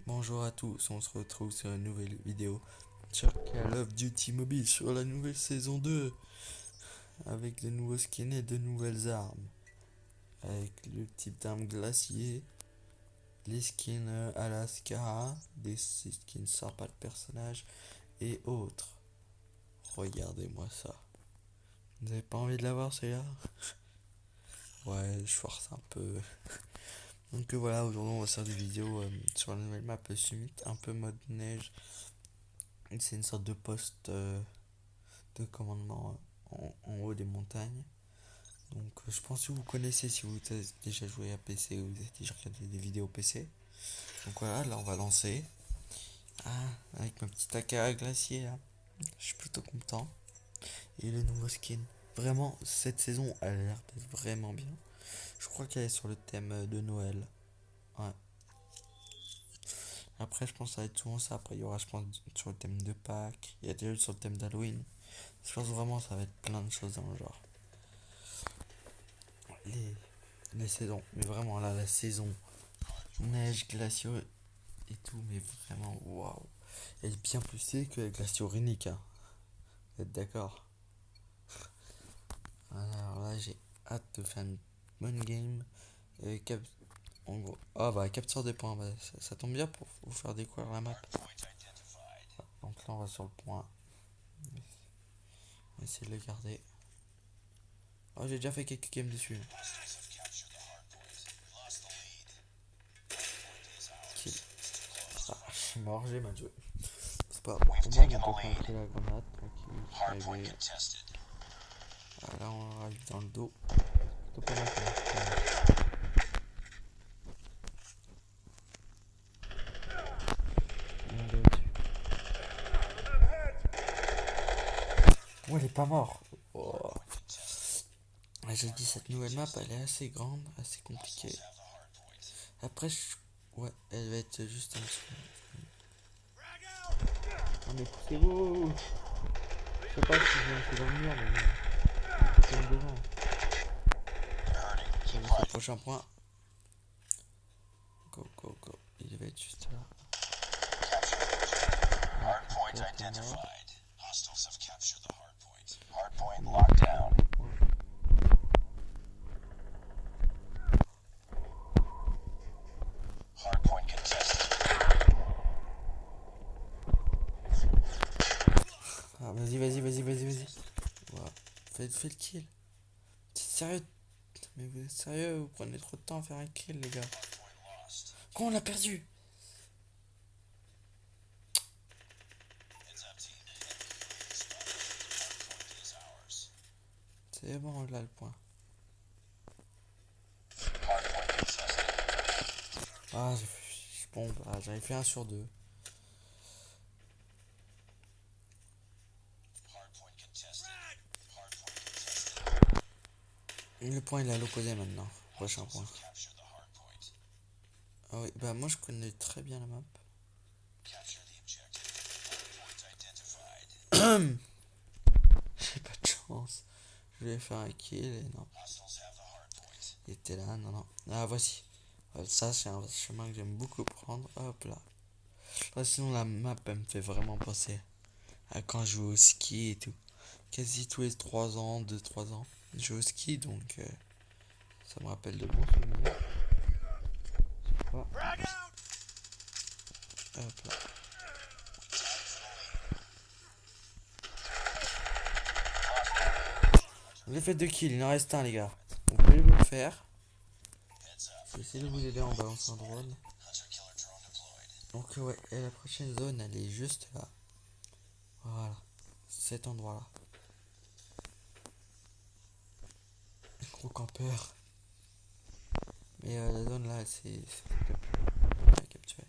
Bonjour à tous, on se retrouve sur une nouvelle vidéo sur Call of Duty Mobile sur la nouvelle saison 2 avec de nouveaux skins et de nouvelles armes avec le type d'arme glacier, les skins à la Scar, des skins sympas de personnages et autres. Regardez-moi ça. Vous avez pas envie de l'avoir celui-là? Ouais, je force un peu. Donc voilà, aujourd'hui on va faire des vidéos sur la nouvelle map Summit, un peu mode neige. C'est une sorte de poste de commandement en haut des montagnes. Donc je pense que vous connaissez si vous avez déjà joué à PC ou vous avez déjà regardé des vidéos PC. Donc voilà, là on va lancer. Ah, avec ma petite AK glacier là. Je suis plutôt content. Et le nouveau skin. Vraiment, cette saison elle a l'air d'être vraiment bien. Je crois qu'elle est sur le thème de Noël. Ouais. Après je pense que ça va être souvent ça. Après il y aura je pense sur le thème de Pâques. Il y a déjà sur le thème d'Halloween. Je pense vraiment ça va être plein de choses dans le genre. Les, les saisons. Mais vraiment là la saison neige, glaciaux et tout, mais vraiment waouh. Elle est bien plus stylée que la glaciaux Rinnica. Hein. Vous êtes d'accord? Alors là j'ai hâte de faire une bonne game. Cap... En gros. Ah bah capture des points, bah, ça tombe bien pour vous faire découvrir la map. Donc là on va sur le point. On va essayer de le garder. Oh j'ai déjà fait quelques games dessus. Kill. Ah, je suis mort, j'ai mal joué. C'est pas pour moi, on peut planter la grenade. Tranquille, ah, là on arrive dans le dos. C'est pas mal, oh, il est pas mort. Oh. Ouais, je dis, cette nouvelle map, elle est assez grande, assez compliquée. Après, ouais, elle va être juste en dessous. Oh, mais poussez-vous! Je sais pas si je vais entrer dans le mur, mais non. C'est comme devant. C'est le prochain point. Go, go, go. Il va être juste là. Hardpoint identified. Hostiles have captured the hardpoint. Hardpoint locked down. Hardpoint contested. Ah, vas-y. Voilà. Faites le kill. C'est sérieux? Mais vous êtes sérieux? Vous prenez trop de temps à faire un kill, les gars. Quoi, on l'a perdu? C'est bon, là le point. Ah, bon, bah, j'avais fait 1 sur 2. Le point il est à l'opposé maintenant. Prochain point. Ah oui, bah moi je connais très bien la map. J'ai pas de chance. Je vais faire un kill et non. Il était là, non. Ah voici. Ça c'est un chemin que j'aime beaucoup prendre. Hop là. Sinon la map elle me fait vraiment penser à quand je joue au ski et tout. Quasi tous les 3 ans, 2-3 ans. Je joue au ski donc ça me rappelle de bons souvenirs. Hop là. J'ai fait 2 kills, il en reste un les gars. Vous pouvez vous le faire. Je vais essayer de vous aider en balançant un drone. Donc ouais, et la prochaine zone elle est juste là. Voilà, cet endroit là. Gros campeur. Mais la zone là c'est capturé.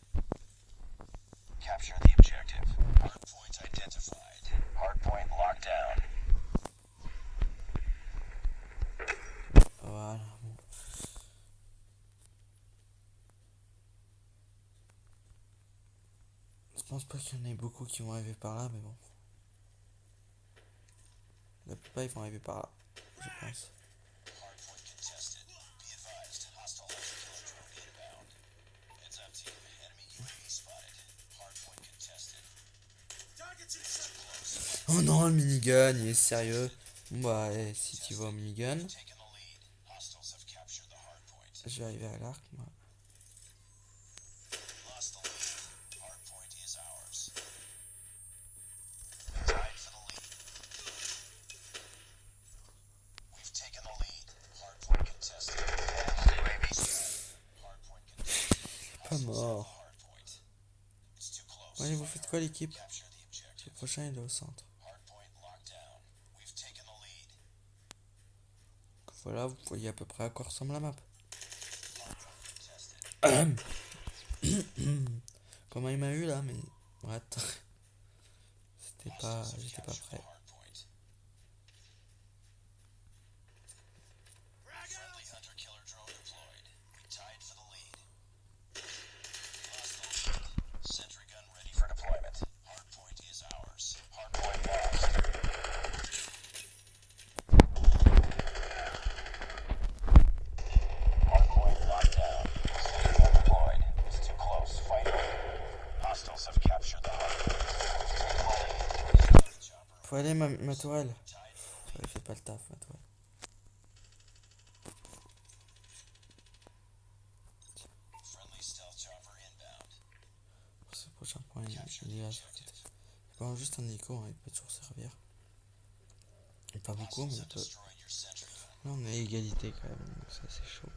Capture the objective. Hardpoint identified. Hardpoint locked down. Voilà. Bon. Je pense pas qu'il y en ait beaucoup qui vont arriver par là, mais bon. La plupart ils vont arriver par là, je pense. Oh non, le minigun, il est sérieux. Bon bah, si tu vas au minigun, je vais arriver à l'arc, moi. Pas mort. Allez, vous faites quoi l'équipe? Le prochain il est au centre. Voilà, vous voyez à peu près à quoi ressemble la map. Comment il m'a eu là, mais... Ouais, j'étais pas prêt. Faut aller ma tourelle. Elle fait pas le taf ma tourelle. Pour ce prochain point, il est là sur le côté. Bon, juste un hélico, hein, il peut toujours servir. Et pas beaucoup, mais il peut. Là on est à égalité quand même, donc ça c'est chaud.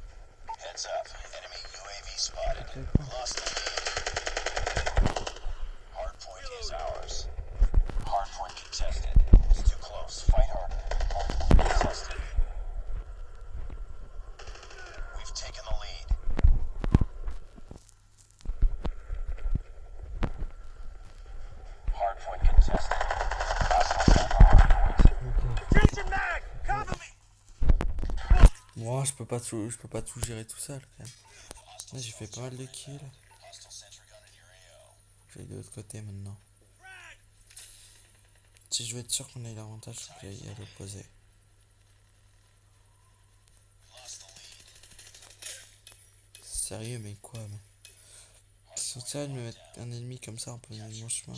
Moi, je peux pas tout gérer tout seul quand même. Là, j'ai fait pas mal de kills. J'ai de l'autre côté maintenant. Si je veux être sûr qu'on ait l'avantage, faut que j'aille à l'opposé. Sérieux, mais quoi, mais... Ils sont sérieux de me mettre un ennemi comme ça en plein milieu de mon chemin.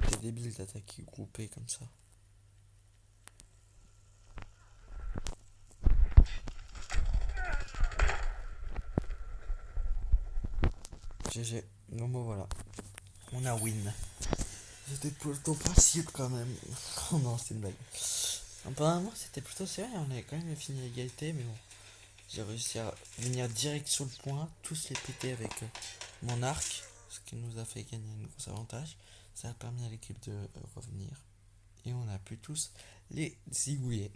C'est débile d'attaquer groupé comme ça. GG. Non, bon voilà. On a win. C'était plutôt possible quand même. Oh non, c'était une blague. Apparemment, c'était plutôt sérieux. On avait quand même fini l'égalité, mais bon. J'ai réussi à venir direct sur le point, tous les péter avec mon arc, ce qui nous a fait gagner un gros avantage. Ça a permis à l'équipe de revenir. Et on a pu tous les zigouiller.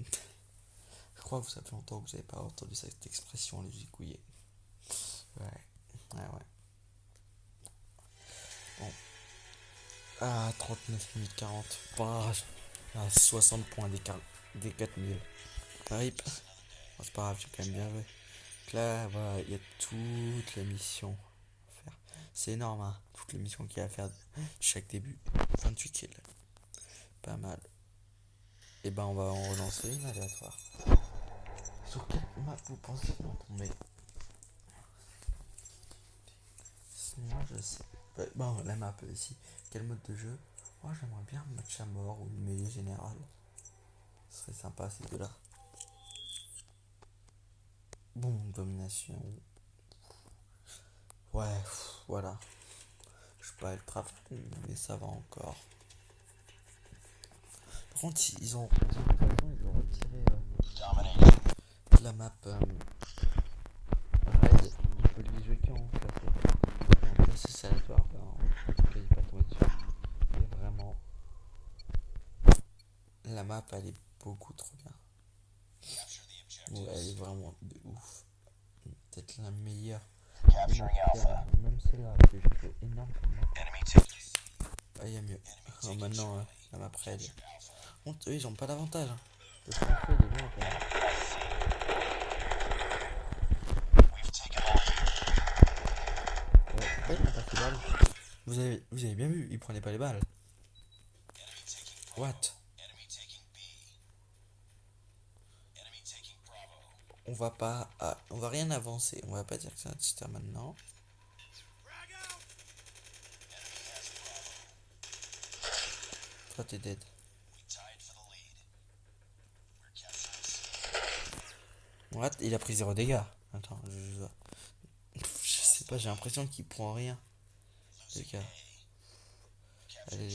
Je crois que ça fait longtemps que vous n'avez pas entendu cette expression, les zigouiller. Ouais. Bon. Ah, 39 minutes 40. Bah, à 60 points des 4000. RIP. Bon, c'est pas grave, j'ai quand même bien joué. Donc là, voilà, il y a toute la mission à faire. C'est énorme, hein, toutes les missions qu'il y a à faire chaque début. 28 kills. Pas mal. Et ben, on va en relancer une aléatoire. Sur quelle map vous pensez qu'on tomber? Sinon, je sais. Bon, la map ici. Quel mode de jeu? Moi, j'aimerais bien un match à mort ou une mêlée générale. Ce serait sympa ces deux-là. Bon, domination. Ouais, voilà. Je suis pas ultra fan, mais ça va encore. Par contre, ils ont retiré de la map raid. Il faut les jeux qui ont classé. Et en plus, c'est aléatoire, en tout cas, il n'est pas tombé dessus. Et vraiment, la map, elle est beaucoup trop bien. Ouais, elle est vraiment de ouf. Peut-être la meilleure Même celle-là, que je trouve énorme pour moi. Ah, il y a mieux. Oh, maintenant, la map raid. Contre, eux, ils ont pas d'avantage. Hein. Le français, il est loin quand même. Pourquoi il n'a pas fait balle? Vous avez bien vu, il prenait pas les balles. What? On va pas. On va rien avancer. On va pas dire que c'est un cheater maintenant. Toi, t'es dead. What? Il a pris 0 dégâts. Attends, je sais pas, j'ai l'impression qu'il prend rien. Les gars. Allez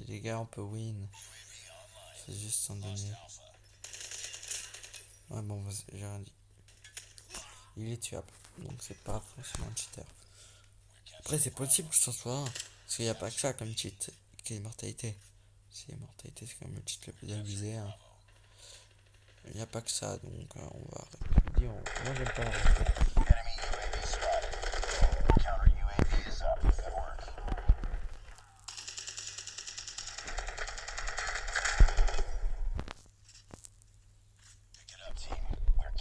les gars, on peut win. C'est juste s'en donner. Ouais, bon, j'ai rien dit. Il est tuable. Donc c'est pas forcément un cheater. Après, c'est possible que ce soit un. Parce qu'il n'y a pas que ça comme cheat. Qui est immortalité. Si immortalité, c'est quand même le cheat le plus abusé. Hein. Il n'y a pas que ça, donc on va. Moi, j'aime pas la recette.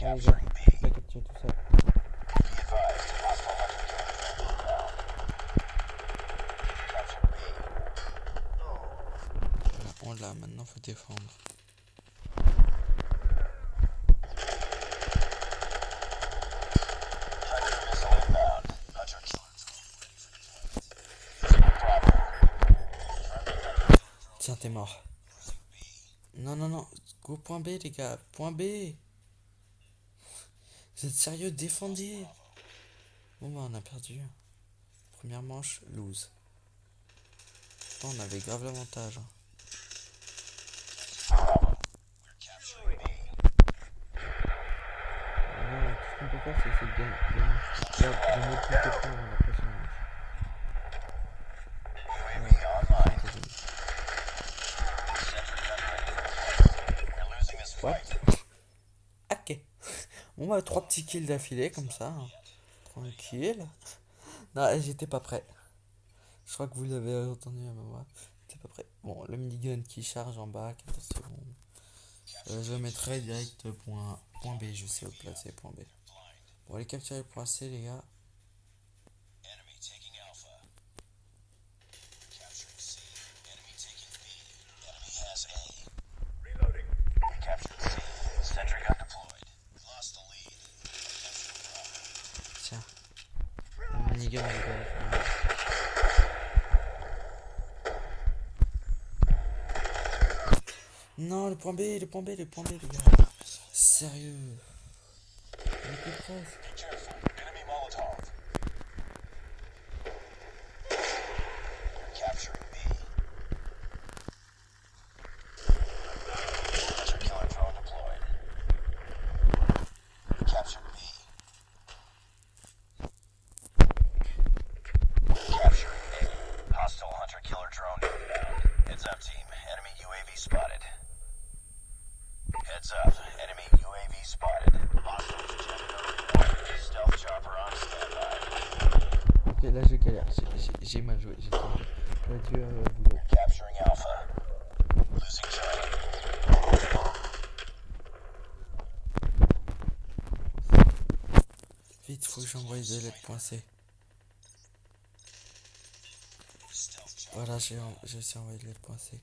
Allez, gars, la capture tout ça. On l'a, maintenant faut défendre. Tiens, t'es mort. Non, non, non. Go point B, les gars. Point B. Vous êtes sérieux? Défendez. Bon, bah, on a perdu. Première manche, lose. Oh, on avait grave l'avantage. Hein. Non, tout ce qu'on peut faire, c'est essayer de gagner plus de points avant la prochaine manche. What? Ok. On va 3 petits kills d'affilée comme ça. Hein. Tranquille. Non, j'étais pas prêt. Je crois que vous l'avez entendu à ma voix. J'étais pas prêt. Bon, le minigun qui charge en bas, 14 secondes. Je mettrai direct point B. Je sais où placer point B. Bon, allez capturer point C, les gars. Tiens. Le minigun, les gars. Non, le point B, les points B, les gars. Sérieux. On était presque. Ok, là je galère, j'ai mal joué, j'ai trop j'aurais dû boulot. Vite, faut que j'envoie des lettres .c. Voilà, j'ai aussi envoyé des lettres .c.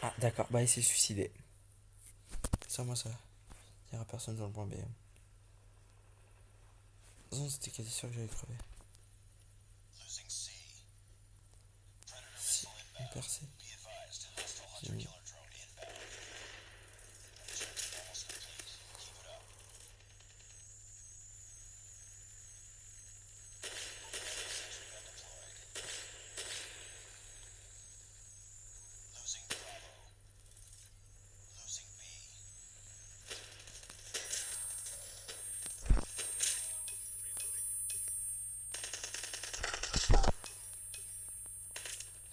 Ah d'accord, bah il s'est suicidé. Ça moi ça. Il n'y aura personne dans le point B. Non, c'était quasi sûr que j'allais crever. Si, on percé. J'ai mis.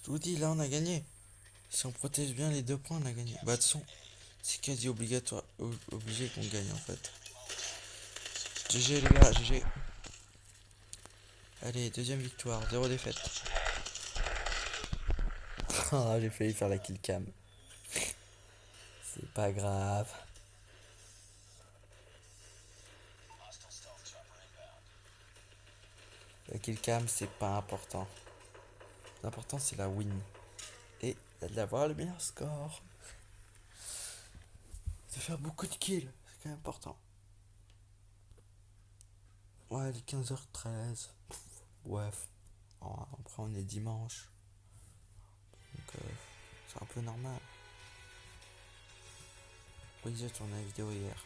Je vous dis, là on a gagné. Si on protège bien les 2 points, on a gagné. Bah de toute façon, c'est quasi obligatoire, obligé qu'on gagne en fait. GG les gars, GG. Allez, deuxième victoire, 0 défaite. Ah, j'ai failli faire la kill cam. C'est pas grave. La kill cam, c'est pas important. L'important, c'est la win. Et d'avoir le meilleur score. De faire beaucoup de kills, c'est quand même important. Ouais, les 15h13. Bref. Après, on est dimanche. Donc, c'est un peu normal. Oui, j'ai tourné la vidéo hier.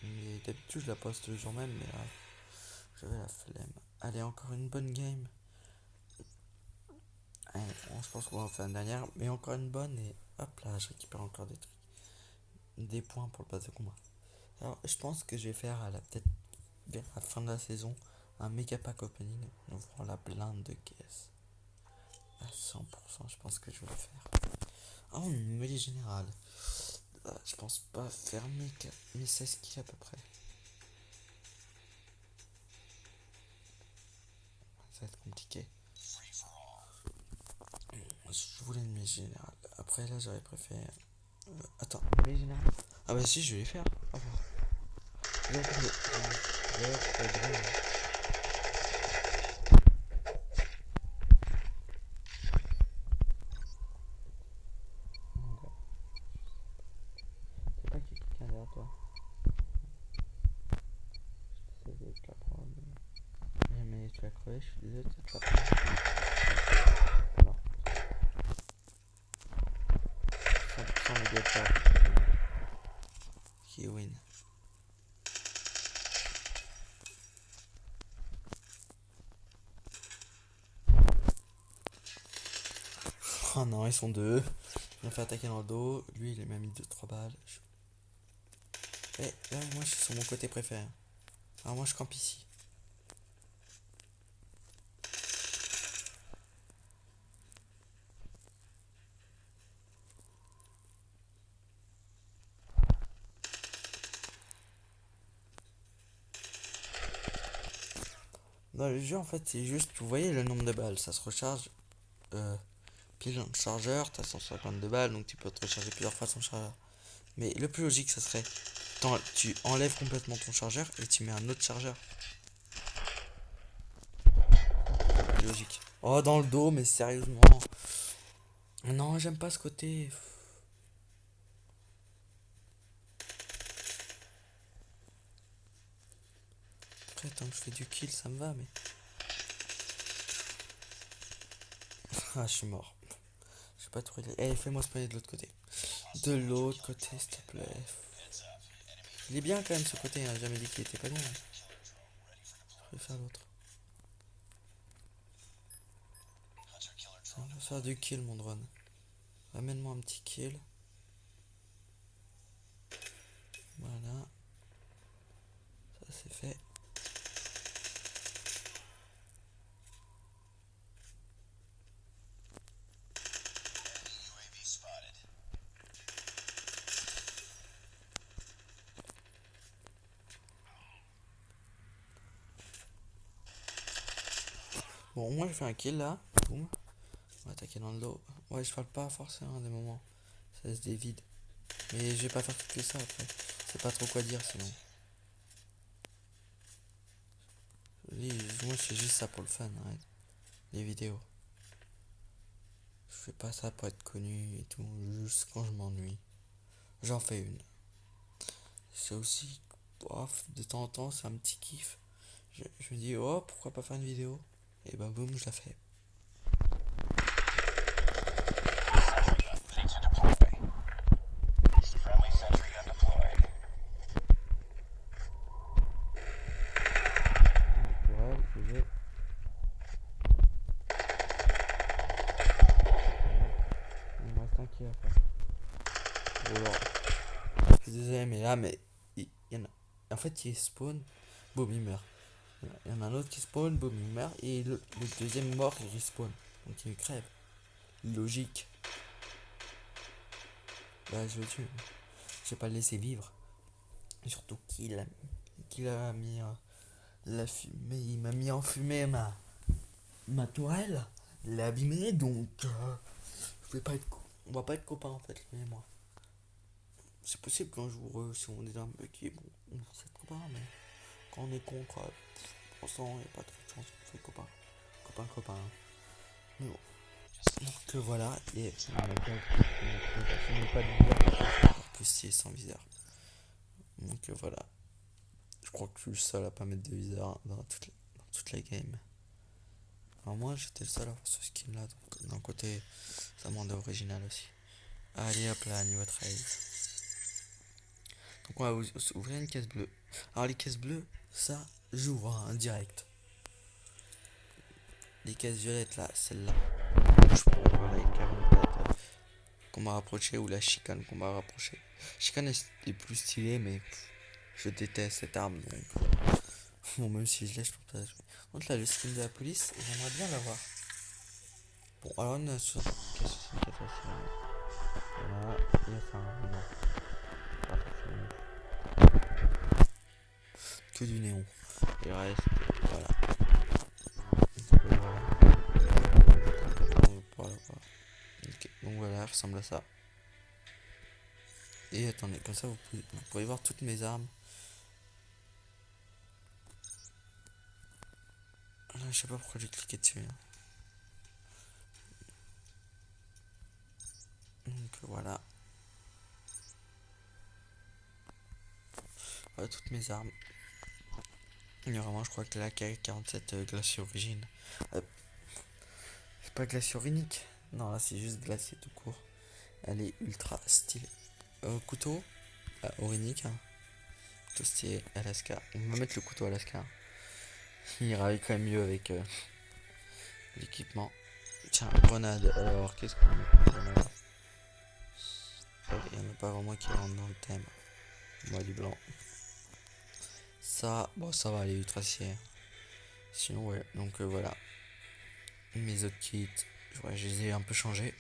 Mais d'habitude, je la poste le jour même, mais là, j'avais la flemme. Allez, encore une bonne game. Allez, je pense qu'on va faire une dernière, mais encore une bonne, et hop là, je récupère encore des trucs. Des points pour le pass de combat. Alors, je pense que je vais faire peut-être vers la fin de la saison un méga pack opening. On ouvrant la blinde de caisse. À 100%, je pense que je vais le faire. Ah, une mêlée générale. Je pense pas faire mes 16 kills à peu près. Ça va être compliqué. Je voulais une mêlée générale. Après, là, j'aurais préféré. Attends, une mêlée générale. Ah, bah si, je vais les faire. Ah, bah. C'est pas quelqu'un derrière toi. Je suis désolé de te la prendre. Mais tu l'as crevé, je suis désolé de te la prendre. Alors, 100% les gars qui win. Oh non, ils sont deux. Il m'a fait attaquer dans le dos. Lui, il m'a mis 2-3 balles. Eh, là, moi, je suis sur mon côté préféré. Alors, moi, je campe ici. Dans le jeu, en fait, c'est juste, vous voyez le nombre de balles, ça se recharge. Pile dans le chargeur, t'as 152 balles, donc tu peux te recharger plusieurs fois son chargeur. Mais le plus logique, ça serait, tu enlèves complètement ton chargeur et tu mets un autre chargeur. Logique. Oh, dans le dos, mais sérieusement. Non, j'aime pas ce côté. Après, tant que je fais du kill, ça me va, mais. Ah, je suis mort. Je sais pas trop. Eh, fais-moi spawner de l'autre côté. De l'autre côté, s'il te plaît. Il est bien quand même ce côté, hein. J'ai jamais dit qu'il était pas bien. Je vais faire l'autre. On va faire du kill, mon drone. Ramène-moi un petit kill. Voilà. Ça c'est fait. Bon, moi je fais un kill là. Boum. On va attaquer dans le dos. Ouais, je parle pas forcément des moments. Ça se dévide. Mais je vais pas faire que ça après. C'est pas trop quoi dire sinon. Oui, moi je fais juste ça pour le fun, arrête. Les vidéos. Je fais pas ça pour être connu et tout. Juste quand je m'ennuie. J'en fais une. C'est aussi. Bof, de temps en temps, c'est un petit kiff. Je me dis, oh, pourquoi pas faire une vidéo? Et bah boum, je la fais. Il me reste un kill à faire. Alors, je suis désolé, mais là, il y en a. En fait, il spawn, boum, il meurt. Il y en a un autre qui spawn, boum, il meurt. Et le deuxième mort, il respawn. Donc il crève. Logique. Bah, je le tue. Je vais pas le laisser vivre. Et surtout qu'il a mis la fumée, il m'a mis en fumée ma toile, il l'a abîmée, donc je vais pas être, on va pas être copains en fait, lui et moi. C'est possible qu'un jour, si on est dans un qui bon, on va être copains, mais quand on est contre, pour l'instant, il n'y a pas trop de chance qu'on soit copains. Copains, hein. Mais bon. Donc voilà, et je n'ai pas de viseur, plus stylé sans viseur. Donc voilà, je crois que je suis le seul à pas mettre de viseur dans toute la game. Alors moi j'étais le seul à avoir ce skin là, donc d'un côté ça m'en est original aussi. Allez hop là, niveau 13. Donc on va ouvrir une caisse bleue. Alors les caisses bleues, ça j'ouvre en direct. Les caisses violettes là, celle-là. Voilà une 44 qu'on m'a rapproché, ou la chicane qu'on m'a rapproché. Chicane est plus stylée, mais je déteste cette arme, donc bon, même si je l'ai, je peux pas la jouer. Contre là, le skin de la police, j'aimerais bien l'avoir. Bon, alors on a sur qu'est-ce que c'est que ça. Voilà, il y a ça, non, pas forcément. Que du néon. Et le reste, voilà. Voilà. Ok, donc voilà, ressemble à ça. Et attendez, comme ça vous pourrez voir toutes mes armes. Là, je sais pas pourquoi j'ai cliqué dessus. Hein. Donc voilà. Voilà toutes mes armes. Il y a vraiment, je crois que la AK-47 glacier origine. Euh, c'est pas glacier unique. Non, là c'est juste glacier tout court. Elle est ultra stylée. Couteau orinique. Hein. Couteau stylé Alaska. On va mettre le couteau Alaska. Il ira quand même mieux avec l'équipement. Tiens, grenade. Alors, qu'est-ce qu'on met comme grenade? Il n'y en a pas vraiment qui rentrent dans le thème. Moi, du blanc. Ça, bon, ça va aller ultra stylé. Sinon, ouais. Donc voilà. Mes autres kits, ouais, je les ai un peu changés.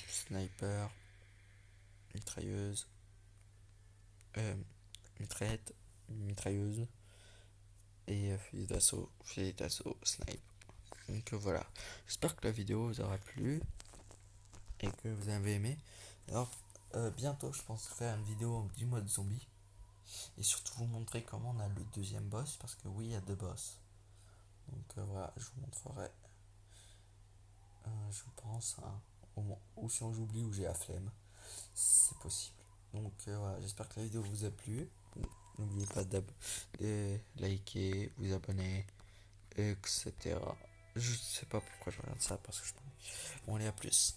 Sniper, mitrailleuse, mitraillette, mitrailleuse et fusil d'assaut, snipe. Donc voilà. J'espère que la vidéo vous aura plu et que vous avez aimé. Alors bientôt, je pense faire une vidéo du mode zombie et surtout vous montrer comment on a le deuxième boss, parce que oui, il y a deux boss. Donc voilà, je vous montrerai. Je pense hein, ou si on j'oublie ou j'ai la flemme, c'est possible. Donc voilà, j'espère que la vidéo vous a plu. N'oubliez pas de liker, vous abonner, etc. Je sais pas pourquoi je regarde ça, parce que je m'ennuie. Bon, allez, à plus.